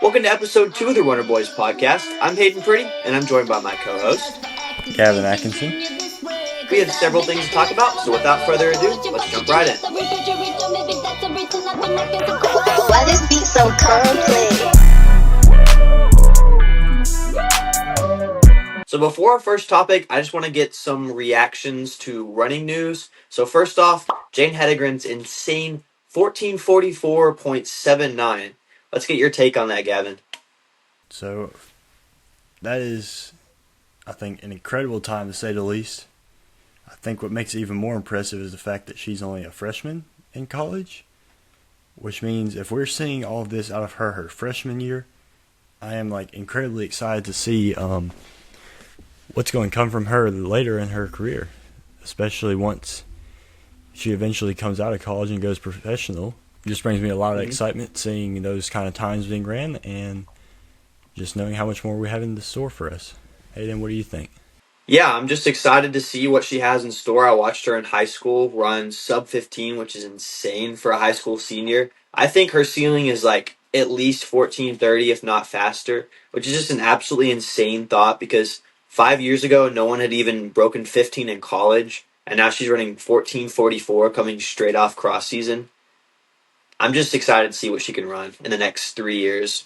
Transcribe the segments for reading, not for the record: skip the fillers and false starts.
Welcome to episode 2 of the Runner Boys podcast. I'm Hayden Pretty, and I'm joined by my co-host, Gavin Atkinson. We have several things to talk about, so without further ado, let's jump right in. Why this beat so complex? So before our first topic, I just want to get some reactions to running news. So first off, Jane Hedegren's insane 1444.79. Let's get your take on that, Gavin. So, that is, I think, an incredible time to say the least. I think what makes it even more impressive is the fact that she's only a freshman in college, which means if we're seeing all of this out of her freshman year, I am incredibly excited to see what's going to come from her later in her career, especially once she eventually comes out of college and goes professional. It just brings me a lot of excitement seeing those kind of times being ran and just knowing how much more we have in the store for us. Hayden, what do you think? Yeah, I'm just excited to see what she has in store. I watched her in high school run sub 15, which is insane for a high school senior. I think her ceiling is at least 14:30, if not faster, which is just an absolutely insane thought because 5 years ago, no one had even broken 15 in college, and now she's running 14:44 coming straight off cross season. I'm just excited to see what she can run in the next 3 years.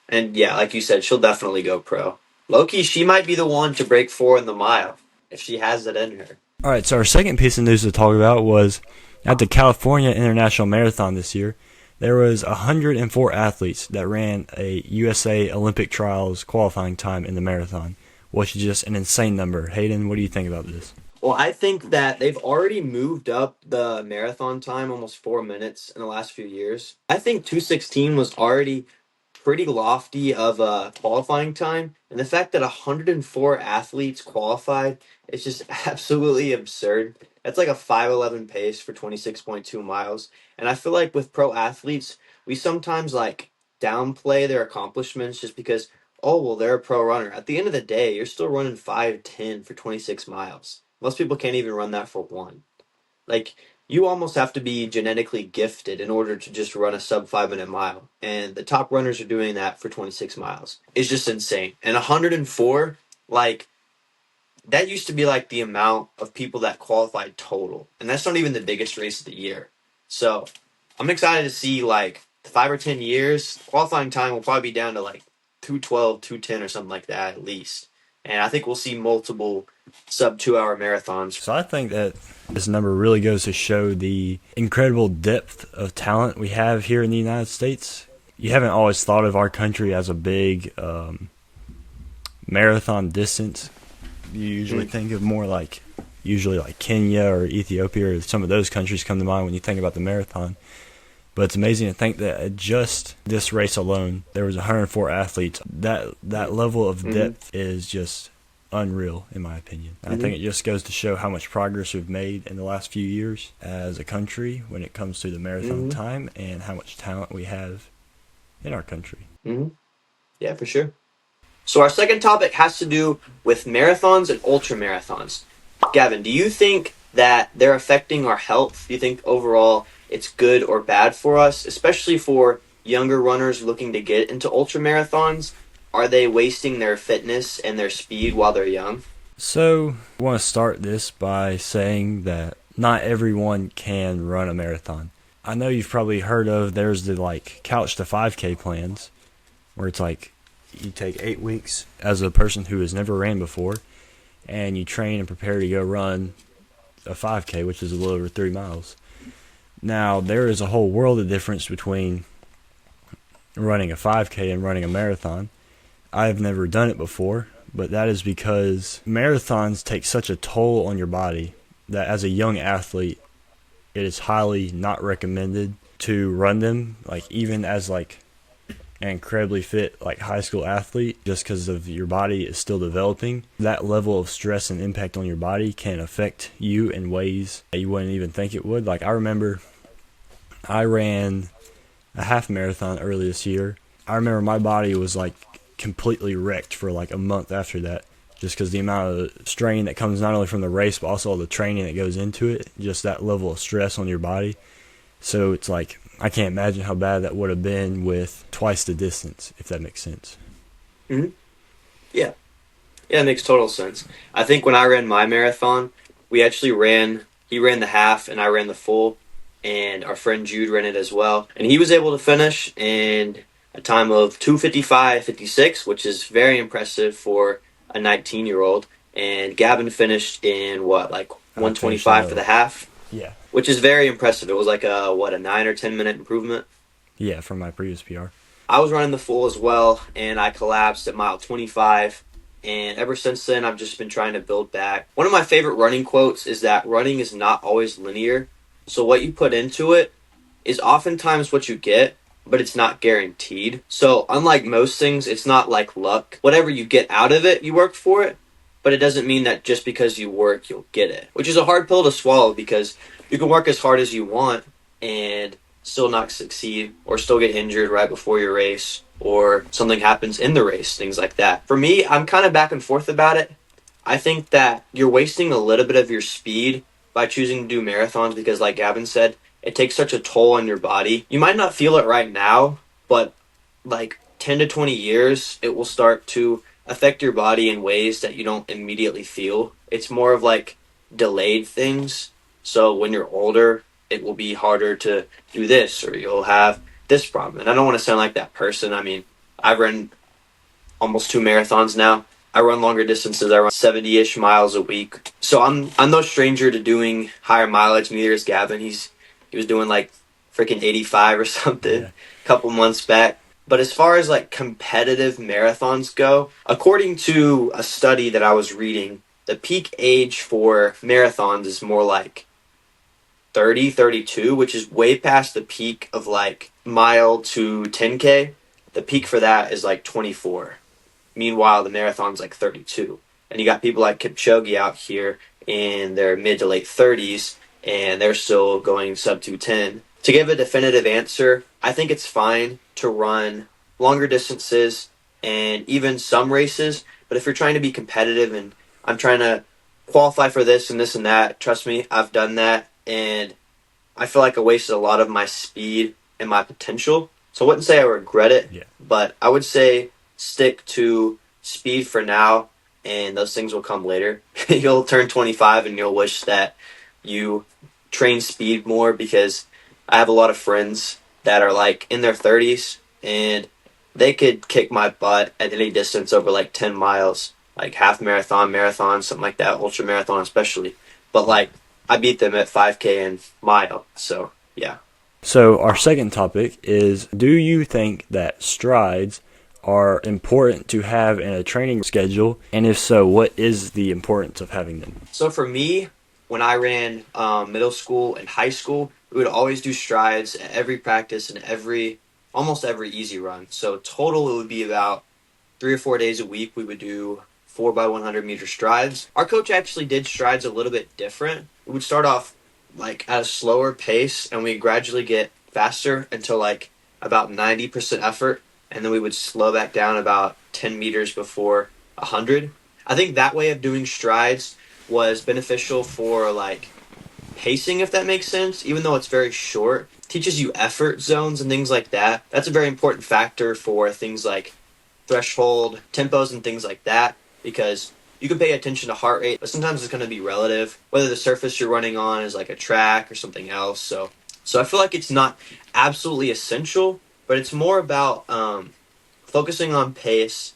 And yeah, like you said, she'll definitely go pro. Loki, she might be the one to break 4 in the mile if she has it in her. All right, so our second piece of news to talk about was at the California International Marathon this year, there was 104 athletes that ran a USA Olympic Trials qualifying time in the marathon, which is just an insane number. Hayden, what do you think about this? Well, I think that they've already moved up the marathon time almost 4 minutes in the last few years. I think 2:16 was already pretty lofty of a qualifying time, and the fact that 104 athletes qualified is just absolutely absurd. That's like a 5:11 pace for 26.2 miles, and I feel like with pro athletes, we sometimes downplay their accomplishments just because, oh well, they're a pro runner. At the end of the day, you're still running 5:10 for 26 miles. Most people can't even run that for one. You almost have to be genetically gifted in order to just run a sub 5 minute mile. And the top runners are doing that for 26 miles. It's just insane. And 104, that used to be the amount of people that qualified total. And that's not even the biggest race of the year. So I'm excited to see 5 or 10 years, qualifying time will probably be down to 2:12, 2:10 or something like that at least. And I think we'll see multiple sub 2 hour marathons. So I think that this number really goes to show the incredible depth of talent we have here in the United States. You haven't always thought of our country as a big marathon distance. You usually think of more usually Kenya or Ethiopia or some of those countries come to mind when you think about the marathon. But it's amazing to think that at just this race alone, there was 104 athletes. That level of depth is just unreal, in my opinion. I think it just goes to show how much progress we've made in the last few years as a country when it comes to the marathon time and how much talent we have in our country. Yeah, for sure. So our second topic has to do with marathons and ultra marathons. Gavin, do you think that they're affecting our health? Do you think overall it's good or bad for us, especially for younger runners looking to get into ultra marathons? Are they wasting their fitness and their speed while they're young? So I want to start this by saying that not everyone can run a marathon. I know you've probably heard of, there's the couch to 5K plans, where it's you take 8 weeks as a person who has never ran before, and you train and prepare to go run a 5K, which is a little over 3 miles. Now, there is a whole world of difference between running a 5K and running a marathon. I've never done it before, but that is because marathons take such a toll on your body that as a young athlete, it is highly not recommended to run them, even as an incredibly fit high school athlete, just because of your body is still developing. That level of stress and impact on your body can affect you in ways that you wouldn't even think it would. I remember I ran a half marathon early this year. I remember my body was completely wrecked for a month after that, just because the amount of strain that comes not only from the race but also all the training that goes into it, just that level of stress on your body. So it's I can't imagine how bad that would have been with twice the distance, if that makes sense. Hmm. Yeah. Yeah, it makes total sense. I think when I ran my marathon, we actually he ran the half and I ran the full, and our friend Jude ran it as well. And he was able to finish in a time of 2:55:56, which is very impressive for a 19-year-old. And Gavin finished in what, like I finished in 1:25 for the half, yeah, which is very impressive. It was like a 9 or 10 minute improvement. yeah, from my previous PR. I was running the full as well, and I collapsed at mile 25. And ever since then, I've just been trying to build back. One of my favorite running quotes is that running is not always linear. So what you put into it is oftentimes what you get, but it's not guaranteed. So unlike most things, it's not like luck. Whatever you get out of it, you work for it, but it doesn't mean that just because you work, you'll get it. Which is a hard pill to swallow, because you can work as hard as you want and still not succeed, or still get injured right before your race, or something happens in the race, things like that. For me, I'm kind of back and forth about it. I think that you're wasting a little bit of your speed by choosing to do marathons, because like Gavin said, it takes such a toll on your body. You might not feel it right now, but like 10 to 20 years, it will start to affect your body in ways that you don't immediately feel. It's more of like delayed things. So when you're older, it will be harder to do this, or you'll have this problem. And I don't want to sound like that person. I mean, I've run almost 2 marathons now. I run longer distances. I run 70-ish miles a week. So I'm no stranger to doing higher mileage. Neither is Gavin. He was doing like freaking 85 or something Yeah. a couple months back. But as far as like competitive marathons go, according to a study that I was reading, the peak age for marathons is more like 30, 32, which is way past the peak of like mile to 10K. The peak for that is like 24. Meanwhile, the marathon's like 32. And you got people like Kipchoge out here in their mid to late 30s, and they're still going sub 210. To give a definitive answer, I think it's fine to run longer distances and even some races. But if you're trying to be competitive and I'm trying to qualify for this and this and that, trust me, I've done that. And I feel like I wasted a lot of my speed and my potential. So I wouldn't say I regret it, Yeah. but I would say stick to speed for now, and those things will come later. You'll turn 25 and you'll wish that you train speed more, because I have a lot of friends that are like in their 30s and they could kick my butt at any distance over like 10 miles, like half marathon, marathon, something like that, ultra marathon especially. But like I beat them at 5K and mile. So, yeah. So our second topic is, do you think that strides are important to have in a training schedule? And if so, what is the importance of having them? So for me, when I ran middle school and high school, we would always do strides at every practice and almost every easy run. So total, it would be about 3 or 4 days a week. We would do 4x100 meter strides. Our coach actually did strides a little bit different. We would start off like at a slower pace, and we gradually get faster until like about 90% effort, and then we would slow back down about 10 meters before 100. I think that way of doing strides was beneficial for like pacing, if that makes sense, even though it's very short. Teaches you effort zones and things like that. That's a very important factor for things like threshold, tempos, and things like that, because you can pay attention to heart rate, but sometimes it's going to be relative, whether the surface you're running on is like a track or something else. So I feel like it's not absolutely essential, but it's more about focusing on pace,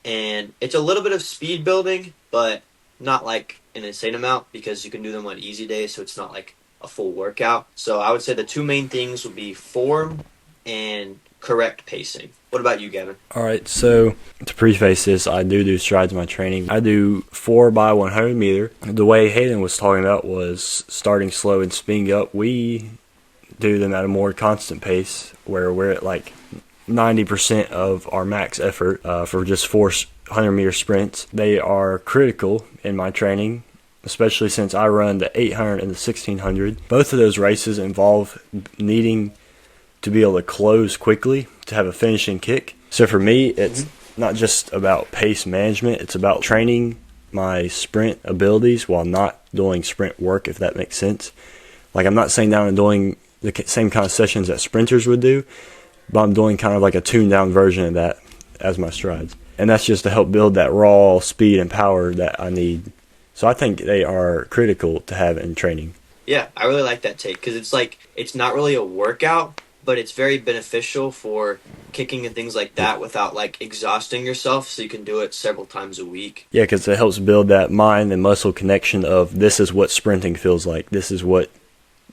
and it's a little bit of speed building, but not like an insane amount, because you can do them on easy days, so it's not like a full workout. So I would say the two main things would be form and correct pacing. What about you, Gavin? All right, so to preface this, I do strides in my training. I do 4x100 meter. The way Hayden was talking about was starting slow and speeding up. We do them at a more constant pace, where we're at like 90% of our max effort for just 400 meter sprints. They are critical in my training, especially since I run the 800 and the 1600. Both of those races involve needing to be able to close quickly to have a finishing kick. So for me, it's not just about pace management, it's about training my sprint abilities while not doing sprint work, if that makes sense. Like, I'm not sitting down and doing the same kind of sessions that sprinters would do, but I'm doing kind of like a tuned down version of that as my strides. And that's just to help build that raw speed and power that I need. So I think they are critical to have in training. Yeah, I really like that take because it's like it's not really a workout, but it's very beneficial for kicking and things like that without like exhausting yourself, so you can do it several times a week. Yeah, because it helps build that mind and muscle connection of this is what sprinting feels like. This is what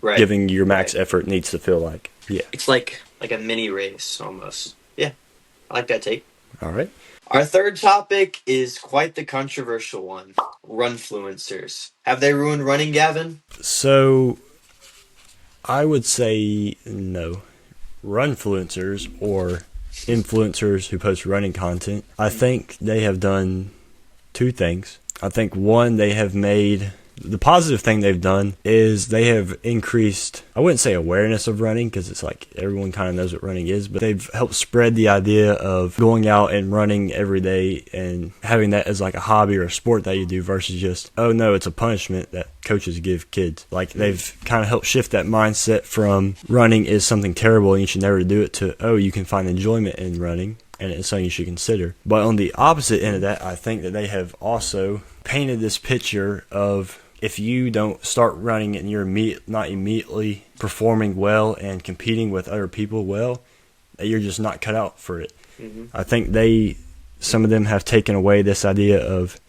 Right. giving your max effort needs to feel like. Yeah. It's like a mini race almost. Yeah, I like that take. All right. Our third topic is quite the controversial one. Runfluencers. Have they ruined running, Gavin? So I would say no. Runfluencers or influencers who post running content, I think they have done two things. I think one, they have made the positive thing they've done is they have increased, I wouldn't say awareness of running because it's like everyone kind of knows what running is, but they've helped spread the idea of going out and running every day and having that as like a hobby or a sport that you do versus just, oh no, it's a punishment that coaches give kids. Like they've kind of helped shift that mindset from running is something terrible and you should never do it to, oh, you can find enjoyment in running and it's something you should consider. But on the opposite end of that, I think that they have also painted this picture of if you don't start running and you're not immediately performing well and competing with other people well, that you're just not cut out for it. Mm-hmm. I think some of them have taken away this idea of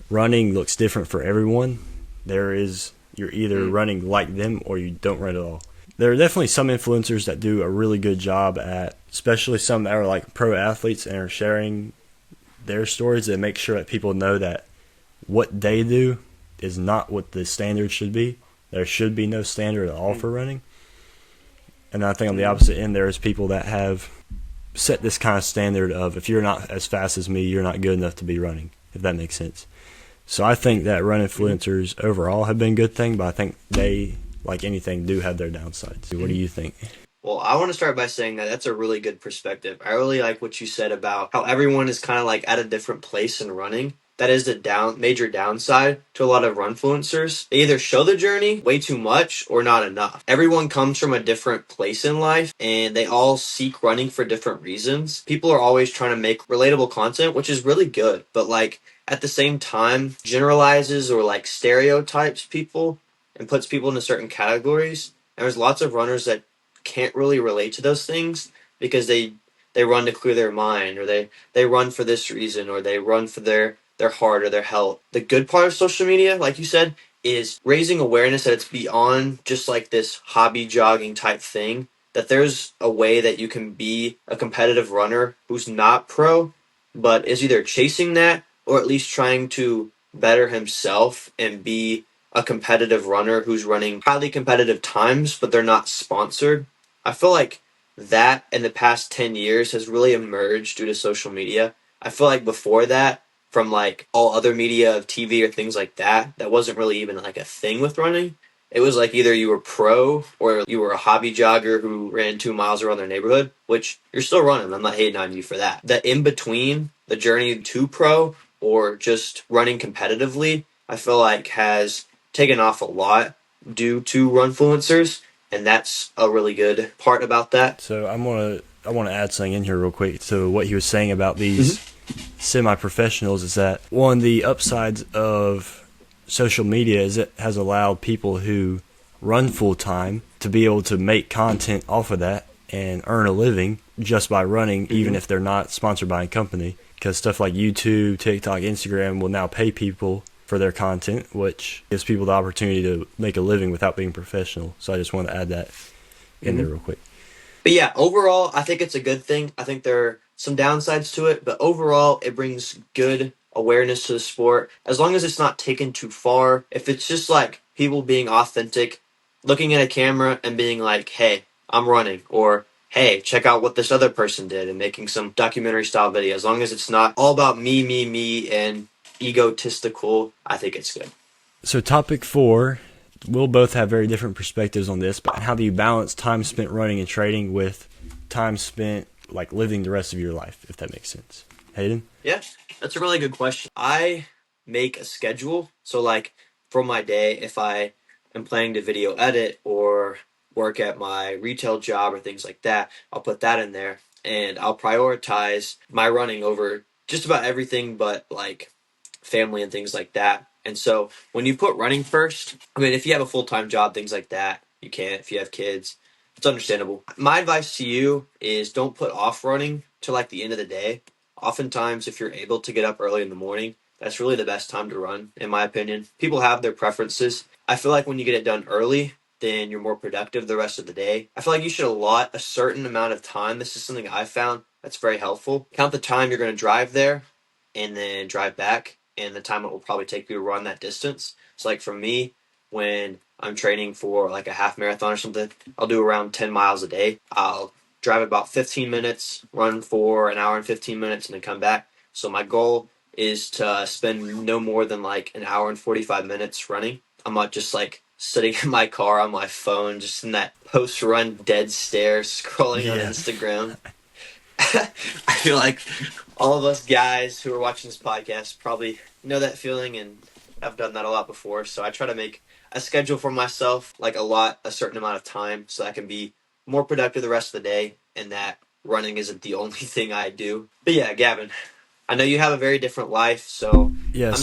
running looks different for everyone. You're either running like them or you don't run at all. There are definitely some influencers that do a really good job at, especially some that are like pro athletes and are sharing their stories that make sure that people know that what they do is not what the standard should be. There should be no standard at all for running. And I think on the opposite end, there's people that have set this kind of standard of if you're not as fast as me, you're not good enough to be running, if that makes sense. So I think that run influencers overall have been a good thing, but I think they, like anything, do have their downsides. What do you think? Well, I want to start by saying that that's a really good perspective. I really like what you said about how everyone is kind of like at a different place in running. That is the major downside to a lot of runfluencers. They either show the journey way too much or not enough. Everyone comes from a different place in life and they all seek running for different reasons. People are always trying to make relatable content, which is really good, but like at the same time generalizes or like stereotypes people and puts people into certain categories. And there's lots of runners that can't really relate to those things because they run to clear their mind, or they run for this reason, or they run for their heart or their health. The good part of social media, like you said, is raising awareness that it's beyond just like this hobby jogging type thing, that there's a way that you can be a competitive runner who's not pro, but is either chasing that or at least trying to better himself and be a competitive runner who's running highly competitive times, but they're not sponsored. I feel like that in the past 10 years has really emerged due to social media. I feel like before that, from like all other media of TV or things like that, that wasn't really even like a thing with running. It was like either you were pro or you were a hobby jogger who ran 2 miles around their neighborhood, which you're still running. I'm not hating on you for that. The in between, the journey to pro or just running competitively, I feel like has taken off a lot due to runfluencers, and that's a really good part about that. So I want to add something in here real quick to what he was saying about these semi-professionals. Is that one of the upsides of social media is it has allowed people who run full-time to be able to make content off of that and earn a living just by running, even if they're not sponsored by a company, because stuff like YouTube, TikTok, Instagram will now pay people for their content, which gives people the opportunity to make a living without being professional. So I just want to add that in there real quick. But yeah, overall, I think it's a good thing. I think there are some downsides to it, but overall, it brings good awareness to the sport. As long as it's not taken too far, if it's just like people being authentic, looking at a camera and being like, hey, I'm running, or hey, check out what this other person did, and making some documentary style video. As long as it's not all about me, and egotistical, I think it's good. So topic 4, we'll both have very different perspectives on this, but how do you balance time spent running and trading with time spent like living the rest of your life, if that makes sense? Hayden? Yeah, that's a really good question. I make a schedule. So like for my day, if I am planning to video edit or work at my retail job or things like that, I'll put that in there, and I'll prioritize my running over just about everything but like family and things like that. And so when you put running first, I mean, if you have a full-time job, things like that, you can't. If you have kids, it's understandable. My advice to you is don't put off running to like the end of the day. Oftentimes, if you're able to get up early in the morning, that's really the best time to run, in my opinion. People have their preferences. I feel like when you get it done early, then you're more productive the rest of the day. I feel like you should allot a certain amount of time. This is something I found that's very helpful. Count the time you're going to drive there and then drive back, and the time it will probably take you to run that distance. So like for me, when I'm training for like a half marathon or something, I'll do around 10 miles a day. I'll drive about 15 minutes, run for an hour and 15 minutes, and then come back. So my goal is to spend no more than like an hour and 45 minutes running. I'm not just like sitting in my car on my phone, just in that post-run dead stare, scrolling on Instagram. I feel like all of us guys who are watching this podcast probably know that feeling, and I've done that a lot before. So I try to make a schedule for myself, like a certain amount of time, so I can be more productive the rest of the day, and that running isn't the only thing I do. But yeah, Gavin, I know you have a very different life. So Yeah,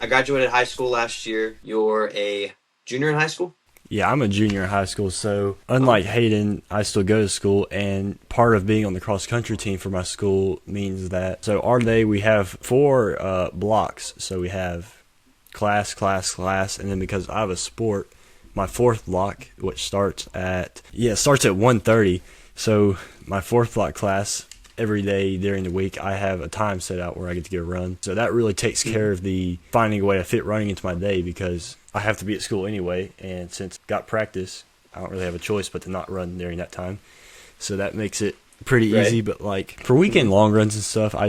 I graduated high school last year. You're a junior in high school? Yeah, I'm a junior in high school, so unlike Hayden, I still go to school, and part of being on the cross-country team for my school means that, so our day we have 4 blocks, so we have class, and then because I have a sport, my 4th block, which starts at 1:30, so my 4th block class, every day during the week, I have a time set out where I get to go run. So that really takes care of the finding a way to fit running into my day, because I have to be at school anyway, and since I've got practice, I don't really have a choice but to not run during that time. So that makes it pretty easy. But like for weekend long runs and stuff, I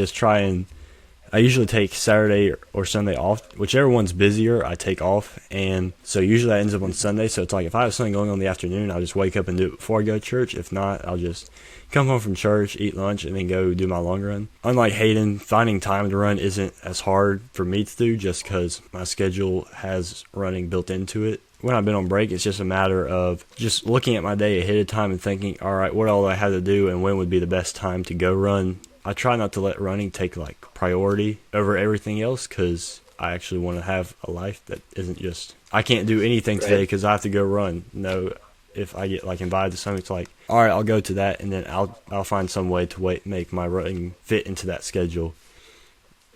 usually take Saturday or Sunday off. Whichever one's busier, I take off. And so usually that ends up on Sunday. So it's like if I have something going on in the afternoon, I'll just wake up and do it before I go to church. If not, I'll just come home from church, eat lunch, and then go do my long run. Unlike Hayden, finding time to run isn't as hard for me to do just because my schedule has running built into it. When I've been on break, it's just a matter of just looking at my day ahead of time and thinking, all right, what all I have to do and when would be the best time to go run. I try not to let running take like priority over everything else, because I actually want to have a life that isn't just, I can't do anything today because I have to go run. No, if I get like invited to something, it's like, all right, I'll go to that, and then I'll find some way to make my running fit into that schedule,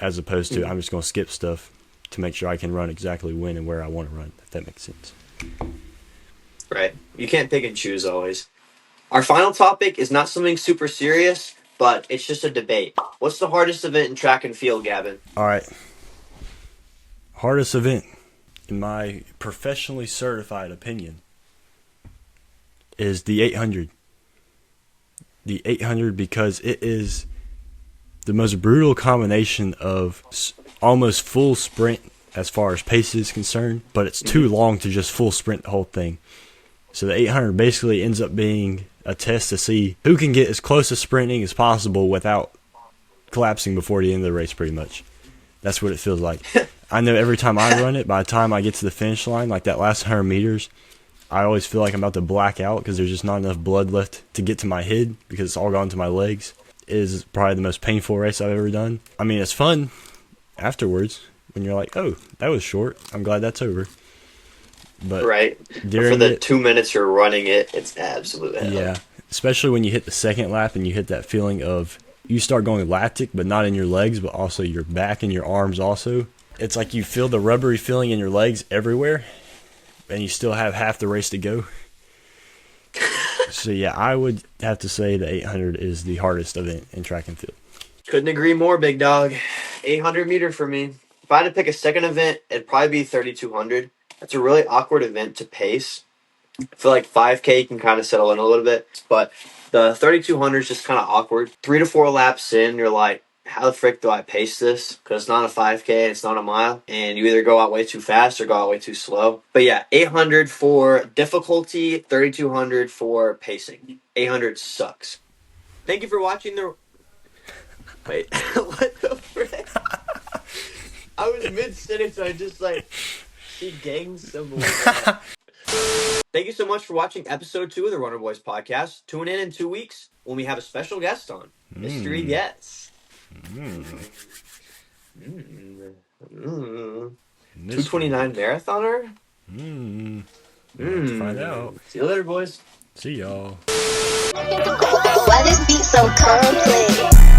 as opposed to I'm just going to skip stuff to make sure I can run exactly when and where I want to run, if that makes sense. Right. You can't pick and choose always. Our final topic is not something super serious, but it's just a debate. What's the hardest event in track and field, Gavin? All right. Hardest event, in my professionally certified opinion, is the 800. The 800, because it is the most brutal combination of almost full sprint as far as pace is concerned, but it's too long to just full sprint the whole thing. So the 800 basically ends up being a test to see who can get as close to sprinting as possible without collapsing before the end of the race, pretty much. That's what it feels like. I know every time I run it, by the time I get to the finish line, like that last 100 meters, I always feel like I'm about to black out because there's just not enough blood left to get to my head because it's all gone to my legs. It is probably the most painful race I've ever done. I mean, it's fun afterwards when you're like, oh, that was short. I'm glad that's over. But right. For the 2 minutes you're running it, it's absolute hell. Yeah, especially when you hit the second lap and you hit that feeling of you start going lactic, but not in your legs, but also your back and your arms also. It's like you feel the rubbery feeling in your legs everywhere, and you still have half the race to go. So yeah, I would have to say the 800 is the hardest event in track and field. Couldn't agree more, big dog. 800 meter for me. If I had to pick a second event, it'd probably be 3200. That's a really awkward event to pace. I feel like 5K can kind of settle in a little bit, but the 3200 is just kind of awkward. 3 to 4 laps in, you're like, how the frick do I pace this? Because it's not a 5K and it's not a mile, and you either go out way too fast or go out way too slow. But yeah, 800 for difficulty, 3200 for pacing. 800 sucks. Thank you for watching the... Wait, what the frick? I was mid-sentence, so I just like... see gang symbol. Thank you so much for watching episode 2 of the Runner Boys podcast. Tune in 2 weeks when we have a special guest on. Mystery guest. 229 marathoner? Find out. See you later, boys. See y'all. Why this beat so complex?